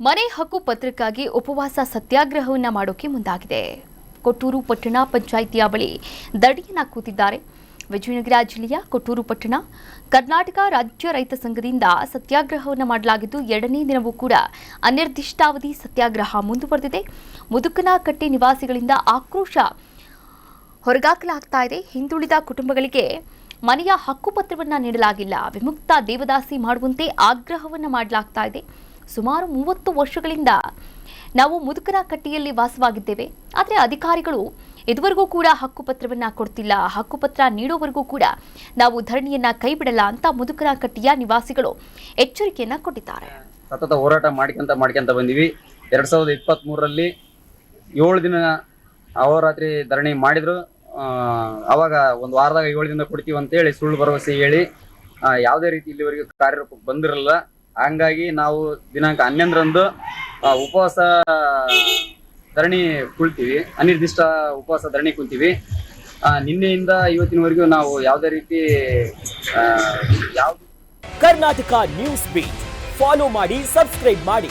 ಮನೆ ಹಕ್ಕು ಪತ್ರಕ್ಕಾಗಿ ಉಪವಾಸ ಸತ್ಯಾಗ್ರಹವನ್ನ ಮಾಡೋಕೆ ಮುಂದಾಗಿದೆ. ಕೊಟ್ಟೂರು ಪಟ್ಟಣ ಪಂಚಾಯಿತಿಯ ಬಳಿ ದಡಿಯನ್ನ ಕೂತಿದ್ದಾರೆ. ವಿಜಯನಗರ ಜಿಲ್ಲೆಯ ಕೊಟ್ಟೂರು ಪಟ್ಟಣ ಕರ್ನಾಟಕ ರಾಜ್ಯ ರೈತ ಸಂಘದಿಂದ ಸತ್ಯಾಗ್ರಹವನ್ನು ಮಾಡಲಾಗಿದ್ದು, ಎರಡನೇ ದಿನವೂ ಕೂಡ ಅನಿರ್ದಿಷ್ಟಾವಧಿ ಸತ್ಯಾಗ್ರಹ ಮುಂದುವರೆದಿದೆ. ಮುದುಕನಕಟ್ಟೆ ನಿವಾಸಿಗಳಿಂದ ಆಕ್ರೋಶ ಹೊರಗಾಕಲಾಗ್ತಾ ಇದೆ. ಹಿಂದುಳಿದ ಕುಟುಂಬಗಳಿಗೆ ಮನೆಯ ಹಕ್ಕುಪತ್ರವನ್ನು ನೀಡಲಾಗಿಲ್ಲ, ವಿಮುಕ್ತ ದೇವದಾಸಿ ಮಾಡುವಂತೆ ಆಗ್ರಹವನ್ನು ಮಾಡಲಾಗ್ತಾ ಇದೆ. ಸುಮಾರು 30 ವರ್ಷಗಳಿಂದ ನಾವು ಮುದುಕನಕಟ್ಟೆಯಲ್ಲಿ ವಾಸವಾಗಿದ್ದೇವೆ. ಆದರೆ ಅಧಿಕಾರಿಗಳು ಇದುವರೆಗೂ ಕೂಡ ಹಕ್ಕುಪತ್ರವನ್ನು ಕೊಡ್ತಿಲ್ಲ. ಹಕ್ಕುಪತ್ರ ನೀಡುವವರೆಗೂ ಕೂಡ ನಾವು ಧರಣಿಯನ್ನ ಕೈಬಿಡಲ್ಲ ಅಂತ ಮುದುಕನಕಟ್ಟೆಯ ನಿವಾಸಿಗಳು ಎಚ್ಚರಿಕೆಯನ್ನ ಕೊಟ್ಟಿದ್ದಾರೆ. ಸತತ ಹೋರಾಟ ಮಾಡ್ಕೊಂತ ಬಂದಿವಿ. 2023ರಲ್ಲಿ 7 ದಿನ ಅಹೋರಾತ್ರಿ ಧರಣಿ ಮಾಡಿದ್ರು. ಅವಾಗ ಒಂದು ವಾರದಾಗ 7 ದಿನ ಕೊಡ್ತೀವಿ ಅಂತೇಳಿ ಸುಳ್ಳು ಭರವಸೆ ಹೇಳಿ ಯಾವುದೇ ರೀತಿ ಇಲ್ಲಿವರೆಗೆ ಕಾರ್ಯರೂಪಕ್ಕೆ ಬಂದಿರಲ್ಲ. ಹಂಗಾಗಿ ನಾವು ದಿನಾಂಕ 11ರಂದು ಉಪವಾಸ ಧರಣಿ ಕುಳ್ತೀವಿ, ಅನಿರ್ದಿಷ್ಟ ಉಪವಾಸ ಧರಣಿ ಕುಂತೀವಿ. ನಿನ್ನೆಯಿಂದ ಇವತ್ತಿನವರೆಗೂ ನಾವು ಯಾವುದೇ ರೀತಿ ಕರ್ನಾಟಕ ನ್ಯೂಸ್ ಬೀಟ್ ಫಾಲೋ ಮಾಡಿ, ಸಬ್ಸ್ಕ್ರೈಬ್ ಮಾಡಿ.